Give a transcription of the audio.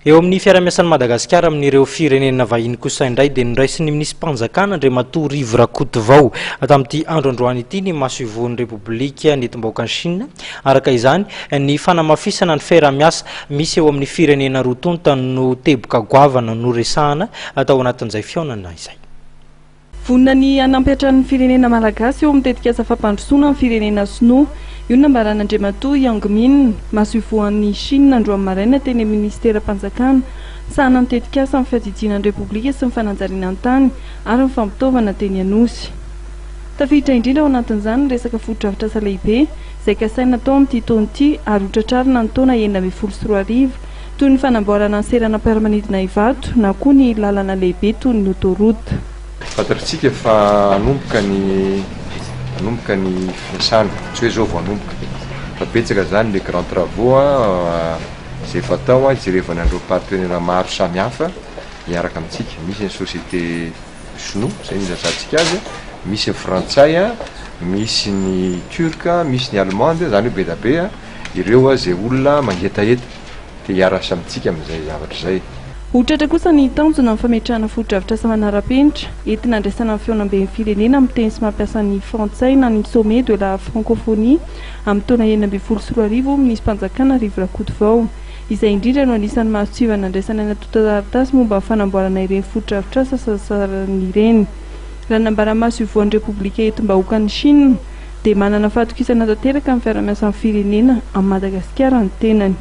Eo amin'ny fiaramiasan'ny Madagasikara amin'ireo firenena vahiny kosa indray dia niraisy ny minisitry mpanjakana Andriamatoa Rivo Rakotovao tamin'ity andro androany ity ny maso ivoan'ny Repoblika nentim-bahoakan'i Chine. Araka izany ny fanamafisana ny fiaramiasa misy eo amin'ny firenena roa tontany no teboka goavana no resahana atao anatin'izay fiaonana izay. Vonina ny anampiatran'ny firenena malagasy eo amin'ny tetikasa fampandrosoana amin'ny firenena sinoa. Io nambaran'Andriamatoa Yang Min maso ivoan'ny Chine androany maraina teny ministera mpanjakana sahana ny tetikasa amin'ny fiadidianan'ny Repoblika sy ny fananjariana an-tany ary ny fampitaovana teny Anosy. Tafiditra indrindra ao anatin'izany resaka foto-drafitrasa lehibe izay kasaina tao amin'ity taona ity ary hotratrarina ny taona 2024 toy ny fanamboarana ny seranam-piaramanidina Ivato na koa ny lalana lehibe toy ny autoroute. Fantatritsika fa anomboka ny fiasana, tsy hoe zao vao anomboka fa betsaka zany le grand travaux izay fatao jerevana andreo partenaire maro samihafa miaraka amintsika. Misy ny société sinoa izay ny zazantsika azy, misy ny frantsay, misy ny turka, misy ny allemande, zany hoe be da be ireo zay olona mangetaheta dia hiarasa amintsika amin'izay zavatra izay. Hotratra kosa ny tanjona amin'ny fametrahana foto-drafitrasa manara-penitra entina andraisana ny feonam-ben'ny firenena amin'ny teny sy mampiasa ny frantsay na ny sommet de la francophonie amin'ny taona 2024 minisy mpanjakana Rivo Rakotovao izay indrindra no anisan'ny mahasoivana andraisana ny atotan-taratasy momba ny fanamboarana ireny foto-drafitrasa sasaran'ireny. Raha nambara-maso ivoan'ny Repoblika etim-bahoakan'i Chine dia manana fahatokisana tanteraka amin'ny fiaramiasan'ny firenena amin'ny Madagasikara ny tenany.